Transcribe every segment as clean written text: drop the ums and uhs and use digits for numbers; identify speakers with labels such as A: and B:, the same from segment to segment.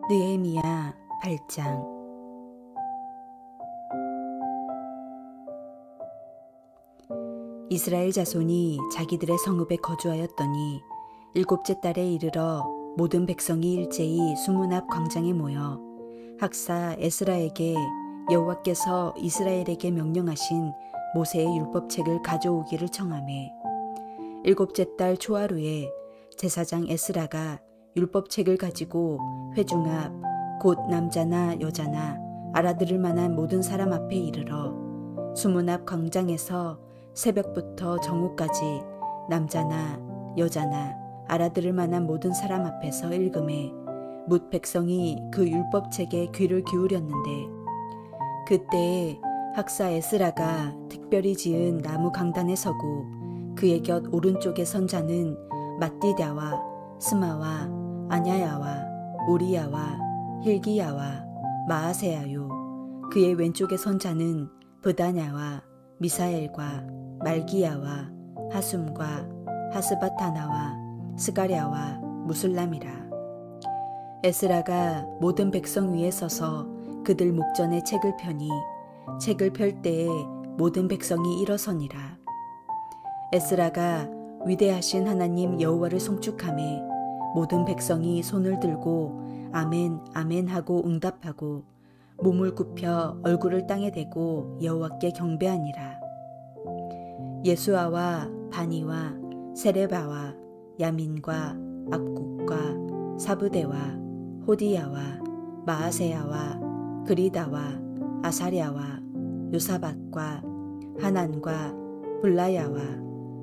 A: 느헤미야 8장. 이스라엘 자손이 자기들의 성읍에 거주하였더니 7째 달에 이르러 모든 백성이 일제히 수문 앞 광장에 모여 학사 에스라에게 여호와께서 이스라엘에게 명령하신 모세의 율법책을 가져오기를 청하매, 7째 달 초하루에 제사장 에스라가 율법책을 가지고 회중 앞 곧 남자나 여자나 알아들을 만한 모든 사람 앞에 이르러 수문 앞 광장에서 새벽부터 정오까지 남자나 여자나 알아들을 만한 모든 사람 앞에서 읽음에 뭇 백성이 그 율법책에 귀를 기울였는데, 그때에 학사 에스라가 특별히 지은 나무 강단에 서고 그의 곁 오른쪽에 선 자는 mat디다와 스마와 아냐야와 우리야와 힐기야와 마아세야요, 그의 왼쪽에 선 자는 브다냐와 미사엘과 말기야와 하숨과 하스바타나와 스가랴와 무술람이라. 에스라가 모든 백성 위에 서서 그들 목전에 책을 펴니 책을 펼 때에 모든 백성이 일어서니라. 에스라가 위대하신 하나님 여호와를 송축하매 모든 백성이 손을 들고 아멘 아멘 하고 응답하고 몸을 굽혀 얼굴을 땅에 대고 여호와께 경배하니라. 예수아와 바니와 세레바와 야민과 악국과 사브데와 호디야와 마아세야와 그리다와 아사랴와 요사박과 하난과 블라야와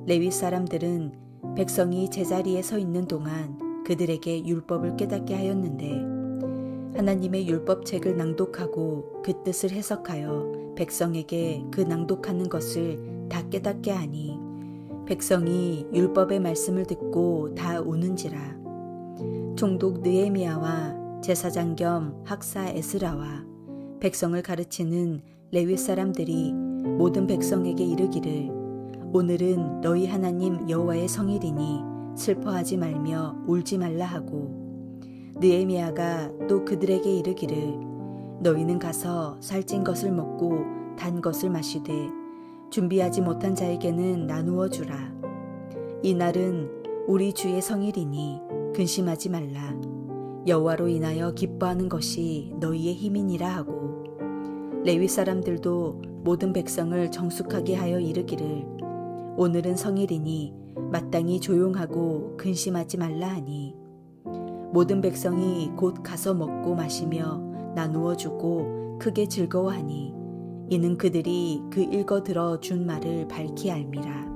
A: 레위 사람들은 백성이 제자리에 서 있는 동안 그들에게 율법을 깨닫게 하였는데, 하나님의 율법책을 낭독하고 그 뜻을 해석하여 백성에게 그 낭독하는 것을 다 깨닫게 하니 백성이 율법의 말씀을 듣고 다 우는지라. 총독 느헤미야와 제사장 겸 학사 에스라와 백성을 가르치는 레위 사람들이 모든 백성에게 이르기를, 오늘은 너희 하나님 여호와의 성일이니 슬퍼하지 말며 울지 말라 하고, 느헤미야가 또 그들에게 이르기를, 너희는 가서 살찐 것을 먹고 단 것을 마시되 준비하지 못한 자에게는 나누어 주라. 이 날은 우리 주의 성일이니 근심하지 말라. 여호와로 인하여 기뻐하는 것이 너희의 힘이니라 하고, 레위 사람들도 모든 백성을 정숙하게 하여 이르기를, 오늘은 성일이니 마땅히 조용하고 근심하지 말라 하니, 모든 백성이 곧 가서 먹고 마시며 나누어 주고 크게 즐거워하니, 이는 그들이 그 읽어 들어 준 말을 밝히 알미라.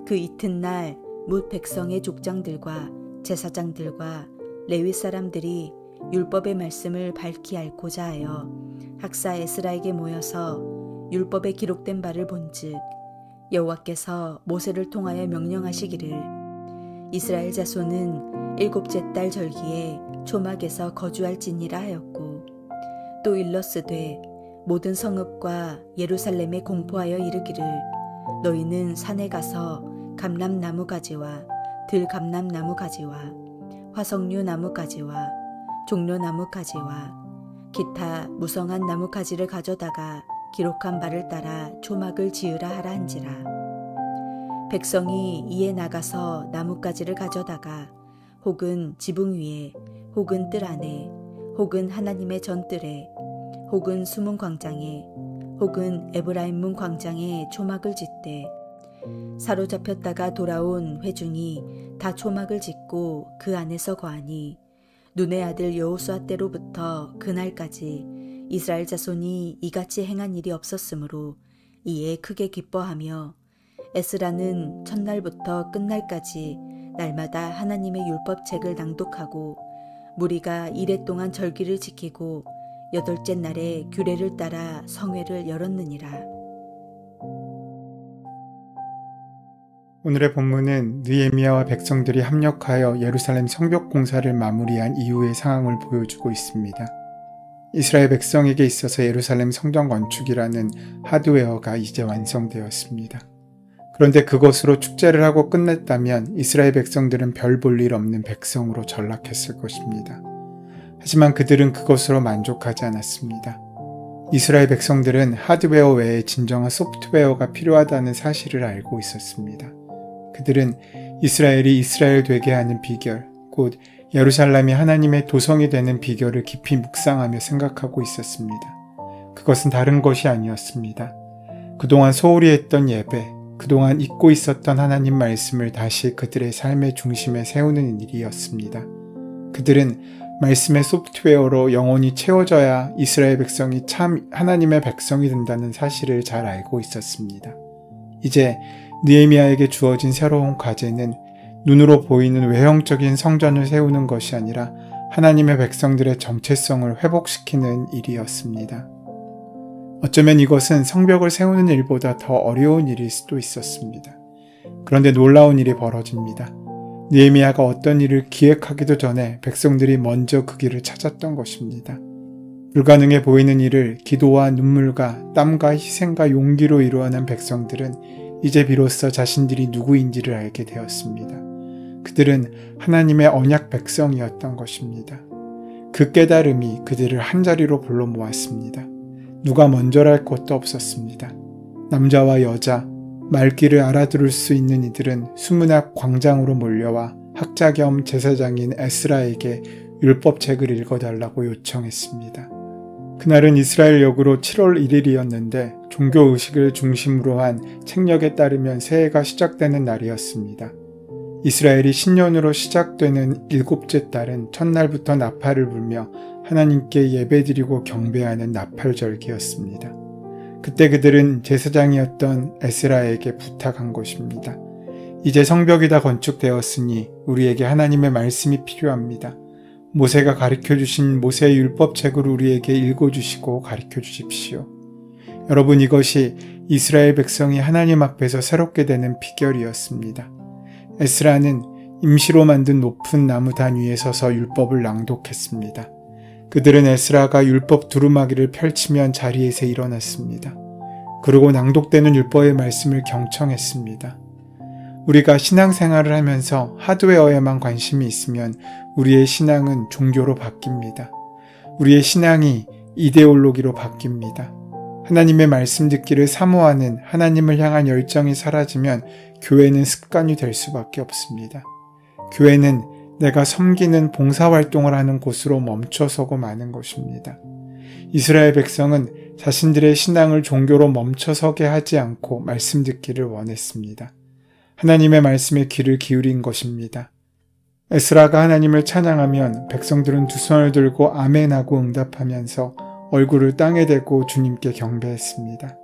A: 그 이튿날 뭇 백성의 족장들과 제사장들과 레위 사람들이 율법의 말씀을 밝히 알고자 하여 학사 에스라에게 모여서 율법에 기록된 바를 본즉, 여호와께서 모세를 통하여 명령하시기를, 이스라엘 자손은 7째 달 절기에 초막에서 거주할지니라 하였고, 또 일러스되 모든 성읍과 예루살렘에 공포하여 이르기를, 너희는 산에 가서 감람나무 가지와 들감람나무 가지와 화석류 나무 가지와 종려나무 가지와 기타 무성한 나무 가지를 가져다가 기록한 바를 따라 초막을 지으라 하라 한지라. 백성이 이에 나가서 나뭇가지를 가져다가 혹은 지붕 위에 혹은 뜰 안에 혹은 하나님의 전뜰에 혹은 수문 광장에 혹은 에브라임 문 광장에 초막을 짓되, 사로잡혔다가 돌아온 회중이 다 초막을 짓고 그 안에서 거하니, 눈의 아들 여호수아 때로부터 그날까지 이스라엘 자손이 이같이 행한 일이 없었으므로 이에 크게 기뻐하며, 에스라는 첫날부터 끝날까지 날마다 하나님의 율법책을 낭독하고 무리가 이레 동안 절기를 지키고 8째 날에 규례를 따라 성회를 열었느니라.
B: 오늘의 본문은 느헤미야와 백성들이 합력하여 예루살렘 성벽 공사를 마무리한 이후의 상황을 보여주고 있습니다. 이스라엘 백성에게 있어서 예루살렘 성전 건축이라는 하드웨어가 이제 완성되었습니다. 그런데 그것으로 축제를 하고 끝냈다면 이스라엘 백성들은 별 볼 일 없는 백성으로 전락했을 것입니다. 하지만 그들은 그것으로 만족하지 않았습니다. 이스라엘 백성들은 하드웨어 외에 진정한 소프트웨어가 필요하다는 사실을 알고 있었습니다. 그들은 이스라엘이 이스라엘 되게 하는 비결, 곧 예루살렘이 하나님의 도성이 되는 비결을 깊이 묵상하며 생각하고 있었습니다. 그것은 다른 것이 아니었습니다. 그동안 소홀히 했던 예배, 그동안 잊고 있었던 하나님 말씀을 다시 그들의 삶의 중심에 세우는 일이었습니다. 그들은 말씀의 소프트웨어로 영혼이 채워져야 이스라엘 백성이 참 하나님의 백성이 된다는 사실을 잘 알고 있었습니다. 이제 느헤미야에게 주어진 새로운 과제는 눈으로 보이는 외형적인 성전을 세우는 것이 아니라 하나님의 백성들의 정체성을 회복시키는 일이었습니다. 어쩌면 이것은 성벽을 세우는 일보다 더 어려운 일일 수도 있었습니다. 그런데 놀라운 일이 벌어집니다. 느헤미야가 어떤 일을 기획하기도 전에 백성들이 먼저 그 길을 찾았던 것입니다. 불가능해 보이는 일을 기도와 눈물과 땀과 희생과 용기로 이루어낸 백성들은 이제 비로소 자신들이 누구인지를 알게 되었습니다. 그들은 하나님의 언약 백성이었던 것입니다. 그 깨달음이 그들을 한자리로 불러 모았습니다. 누가 먼저랄 것도 없었습니다. 남자와 여자, 말귀를 알아들을 수 있는 이들은 수문학 광장으로 몰려와 학자 겸 제사장인 에스라에게 율법책을 읽어달라고 요청했습니다. 그날은 이스라엘 역으로 7월 1일이었는데 종교의식을 중심으로 한 책력에 따르면 새해가 시작되는 날이었습니다. 이스라엘이 신년으로 시작되는 7째 달은 첫날부터 나팔을 불며 하나님께 예배드리고 경배하는 나팔절기였습니다. 그때 그들은 제사장이었던 에스라에게 부탁한 것입니다. 이제 성벽이 다 건축되었으니 우리에게 하나님의 말씀이 필요합니다. 모세가 가르쳐주신 모세의 율법책을 우리에게 읽어주시고 가르쳐주십시오. 여러분, 이것이 이스라엘 백성이 하나님 앞에서 새롭게 되는 비결이었습니다. 에스라는 임시로 만든 높은 나무 단 위에 서서 율법을 낭독했습니다. 그들은 에스라가 율법 두루마기를 펼치면 자리에서 일어났습니다. 그리고 낭독되는 율법의 말씀을 경청했습니다. 우리가 신앙생활을 하면서 하드웨어에만 관심이 있으면 우리의 신앙은 종교로 바뀝니다. 우리의 신앙이 이데올로기로 바뀝니다. 하나님의 말씀 듣기를 사모하는 하나님을 향한 열정이 사라지면 교회는 습관이 될 수밖에 없습니다. 교회는 내가 섬기는 봉사활동을 하는 곳으로 멈춰서고 마는 것입니다. 이스라엘 백성은 자신들의 신앙을 종교로 멈춰서게 하지 않고 말씀 듣기를 원했습니다. 하나님의 말씀에 귀를 기울인 것입니다. 에스라가 하나님을 찬양하면 백성들은 두 손을 들고 아멘하고 응답하면서 얼굴을 땅에 대고 주님께 경배했습니다.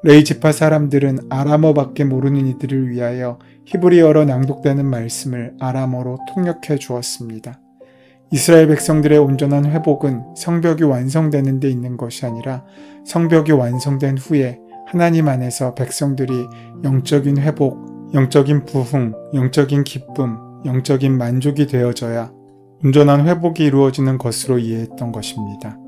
B: 레위 지파 사람들은 아람어밖에 모르는 이들을 위하여 히브리어로 낭독되는 말씀을 아람어로 통역해 주었습니다. 이스라엘 백성들의 온전한 회복은 성벽이 완성되는 데 있는 것이 아니라 성벽이 완성된 후에 하나님 안에서 백성들이 영적인 회복, 영적인 부흥, 영적인 기쁨, 영적인 만족이 되어져야 온전한 회복이 이루어지는 것으로 이해했던 것입니다.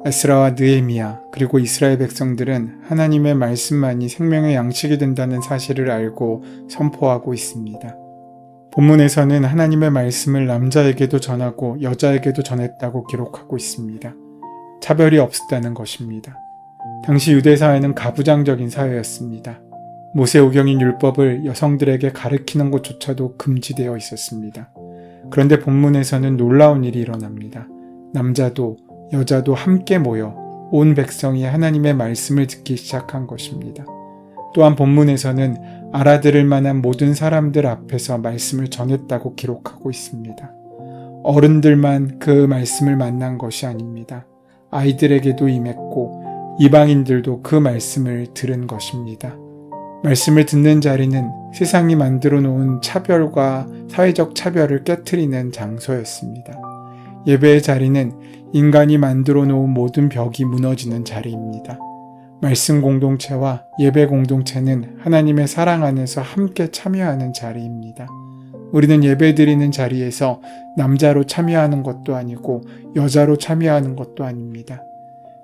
B: 에스라와 느헤미야 그리고 이스라엘 백성들은 하나님의 말씀만이 생명의 양식이 된다는 사실을 알고 선포하고 있습니다. 본문에서는 하나님의 말씀을 남자에게도 전하고 여자에게도 전했다고 기록하고 있습니다. 차별이 없었다는 것입니다. 당시 유대사회는 가부장적인 사회였습니다. 모세오경인 율법을 여성들에게 가르치는 것조차도 금지되어 있었습니다. 그런데 본문에서는 놀라운 일이 일어납니다. 남자도 여자도 함께 모여 온 백성이 하나님의 말씀을 듣기 시작한 것입니다. 또한 본문에서는 알아들을 만한 모든 사람들 앞에서 말씀을 전했다고 기록하고 있습니다. 어른들만 그 말씀을 만난 것이 아닙니다. 아이들에게도 임했고 이방인들도 그 말씀을 들은 것입니다. 말씀을 듣는 자리는 세상이 만들어 놓은 차별과 사회적 차별을 깨트리는 장소였습니다. 예배의 자리는 인간이 만들어 놓은 모든 벽이 무너지는 자리입니다. 말씀 공동체와 예배 공동체는 하나님의 사랑 안에서 함께 참여하는 자리입니다. 우리는 예배드리는 자리에서 남자로 참여하는 것도 아니고 여자로 참여하는 것도 아닙니다.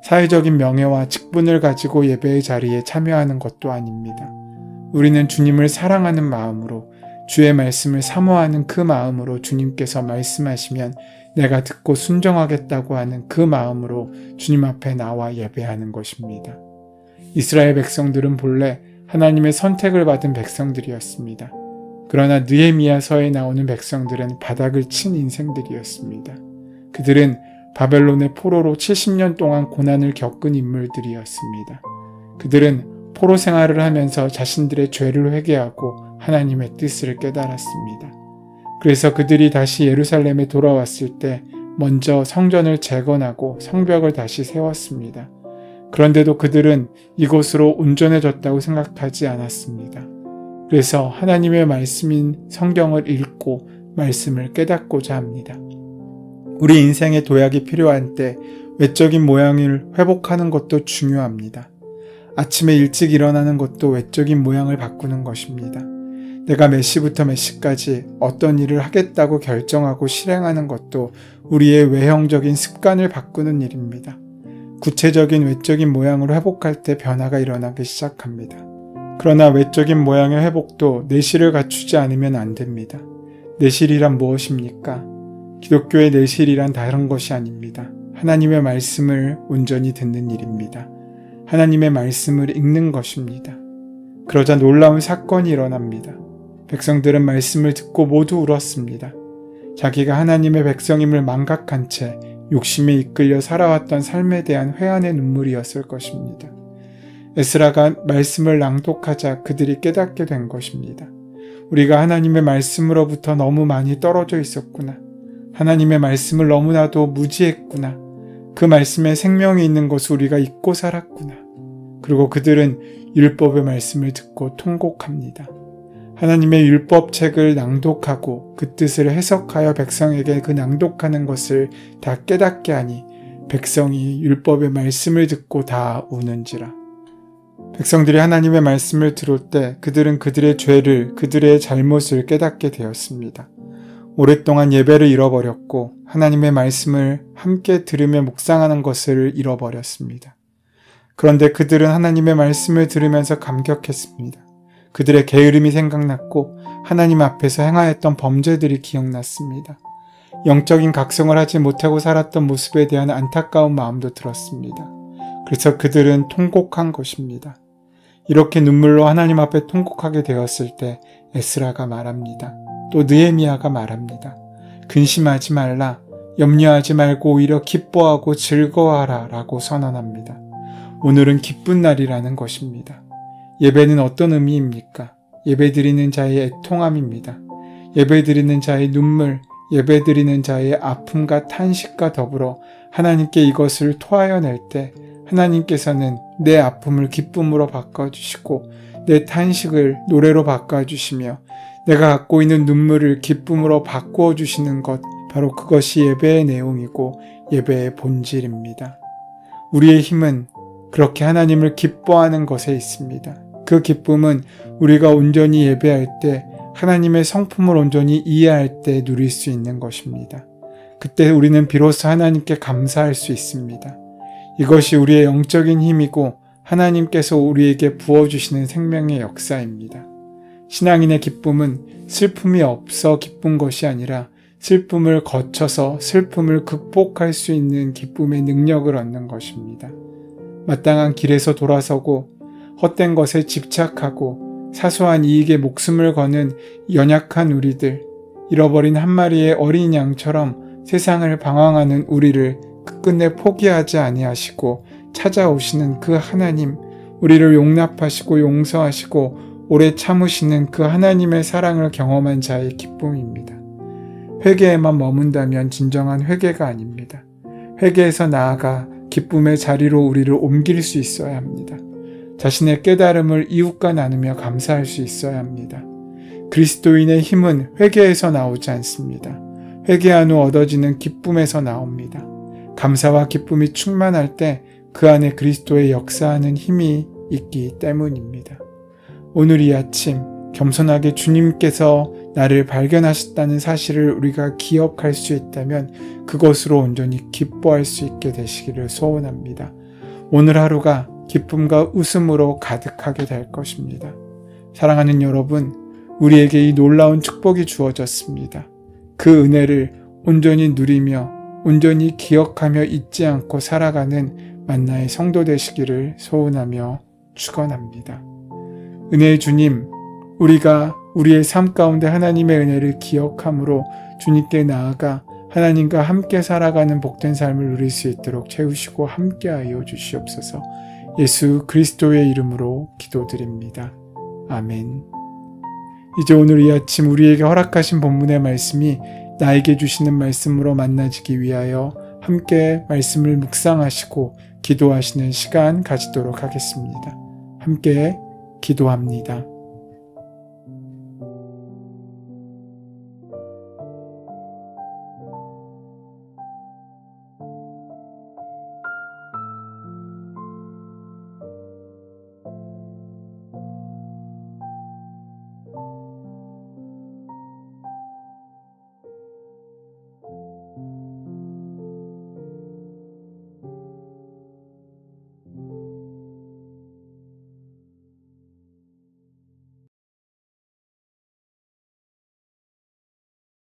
B: 사회적인 명예와 직분을 가지고 예배의 자리에 참여하는 것도 아닙니다. 우리는 주님을 사랑하는 마음으로, 주의 말씀을 사모하는 그 마음으로 주님께서 말씀하시면 내가 듣고 순종하겠다고 하는 그 마음으로 주님 앞에 나와 예배하는 것입니다. 이스라엘 백성들은 본래 하나님의 선택을 받은 백성들이었습니다. 그러나 느헤미야서에 나오는 백성들은 바닥을 친 인생들이었습니다. 그들은 바벨론의 포로로 70년 동안 고난을 겪은 인물들이었습니다. 그들은 포로 생활을 하면서 자신들의 죄를 회개하고 하나님의 뜻을 깨달았습니다. 그래서 그들이 다시 예루살렘에 돌아왔을 때 먼저 성전을 재건하고 성벽을 다시 세웠습니다. 그런데도 그들은 이것으로 온전해졌다고 생각하지 않았습니다. 그래서 하나님의 말씀인 성경을 읽고 말씀을 깨닫고자 합니다. 우리 인생에 도약이 필요한 때 외적인 모양을 회복하는 것도 중요합니다. 아침에 일찍 일어나는 것도 외적인 모양을 바꾸는 것입니다. 내가 몇 시부터 몇 시까지 어떤 일을 하겠다고 결정하고 실행하는 것도 우리의 외형적인 습관을 바꾸는 일입니다. 구체적인 외적인 모양을 회복할 때 변화가 일어나기 시작합니다. 그러나 외적인 모양의 회복도 내실을 갖추지 않으면 안 됩니다. 내실이란 무엇입니까? 기독교의 내실이란 다른 것이 아닙니다. 하나님의 말씀을 온전히 듣는 일입니다. 하나님의 말씀을 읽는 것입니다. 그러자 놀라운 사건이 일어납니다. 백성들은 말씀을 듣고 모두 울었습니다. 자기가 하나님의 백성임을 망각한 채 욕심에 이끌려 살아왔던 삶에 대한 회한의 눈물이었을 것입니다. 에스라가 말씀을 낭독하자 그들이 깨닫게 된 것입니다. 우리가 하나님의 말씀으로부터 너무 많이 떨어져 있었구나. 하나님의 말씀을 너무나도 무지했구나. 그 말씀에 생명이 있는 것을 우리가 잊고 살았구나. 그리고 그들은 율법의 말씀을 듣고 통곡합니다. 하나님의 율법책을 낭독하고 그 뜻을 해석하여 백성에게 그 낭독하는 것을 다 깨닫게 하니 백성이 율법의 말씀을 듣고 다 우는지라. 백성들이 하나님의 말씀을 들을 때 그들은 그들의 죄를, 그들의 잘못을 깨닫게 되었습니다. 오랫동안 예배를 잃어버렸고 하나님의 말씀을 함께 들으며 묵상하는 것을 잃어버렸습니다. 그런데 그들은 하나님의 말씀을 들으면서 감격했습니다. 그들의 게으름이 생각났고 하나님 앞에서 행하였던 범죄들이 기억났습니다. 영적인 각성을 하지 못하고 살았던 모습에 대한 안타까운 마음도 들었습니다. 그래서 그들은 통곡한 것입니다. 이렇게 눈물로 하나님 앞에 통곡하게 되었을 때 에스라가 말합니다. 또 느헤미야가 말합니다. 근심하지 말라, 염려하지 말고 오히려 기뻐하고 즐거워하라 라고 선언합니다. 오늘은 기쁜 날이라는 것입니다. 예배는 어떤 의미입니까? 예배드리는 자의 애통함입니다. 예배드리는 자의 눈물, 예배드리는 자의 아픔과 탄식과 더불어 하나님께 이것을 토하여 낼 때 하나님께서는 내 아픔을 기쁨으로 바꿔주시고 내 탄식을 노래로 바꿔주시며 내가 갖고 있는 눈물을 기쁨으로 바꾸어 주시는 것, 바로 그것이 예배의 내용이고 예배의 본질입니다. 우리의 힘은 그렇게 하나님을 기뻐하는 것에 있습니다. 그 기쁨은 우리가 온전히 예배할 때, 하나님의 성품을 온전히 이해할 때 누릴 수 있는 것입니다. 그때 우리는 비로소 하나님께 감사할 수 있습니다. 이것이 우리의 영적인 힘이고 하나님께서 우리에게 부어주시는 생명의 역사입니다. 신앙인의 기쁨은 슬픔이 없어 기쁜 것이 아니라 슬픔을 거쳐서 슬픔을 극복할 수 있는 기쁨의 능력을 얻는 것입니다. 마땅한 길에서 돌아서고 헛된 것에 집착하고 사소한 이익에 목숨을 거는 연약한 우리들, 잃어버린 한 마리의 어린 양처럼 세상을 방황하는 우리를 끝끝내 포기하지 아니하시고 찾아오시는 그 하나님, 우리를 용납하시고 용서하시고 오래 참으시는 그 하나님의 사랑을 경험한 자의 기쁨입니다. 회개에만 머문다면 진정한 회개가 아닙니다. 회개에서 나아가 기쁨의 자리로 우리를 옮길 수 있어야 합니다. 자신의 깨달음을 이웃과 나누며 감사할 수 있어야 합니다. 그리스도인의 힘은 회개에서 나오지 않습니다. 회개한 후 얻어지는 기쁨에서 나옵니다. 감사와 기쁨이 충만할 때 그 안에 그리스도의 역사하는 힘이 있기 때문입니다. 오늘 이 아침 겸손하게 주님께서 나를 발견하셨다는 사실을 우리가 기억할 수 있다면 그것으로 온전히 기뻐할 수 있게 되시기를 소원합니다. 오늘 하루가 기쁨과 웃음으로 가득하게 될 것입니다. 사랑하는 여러분, 우리에게 이 놀라운 축복이 주어졌습니다. 그 은혜를 온전히 누리며 온전히 기억하며 잊지 않고 살아가는 만나의 성도 되시기를 소원하며 축원합니다. 은혜의 주님, 우리가 우리의 삶 가운데 하나님의 은혜를 기억함으로 주님께 나아가 하나님과 함께 살아가는 복된 삶을 누릴 수 있도록 채우시고 함께하여 주시옵소서. 예수 그리스도의 이름으로 기도드립니다. 아멘. 이제 오늘 이 아침 우리에게 허락하신 본문의 말씀이 나에게 주시는 말씀으로 만나지기 위하여 함께 말씀을 묵상하시고 기도하시는 시간 가지도록 하겠습니다. 함께 기도합니다.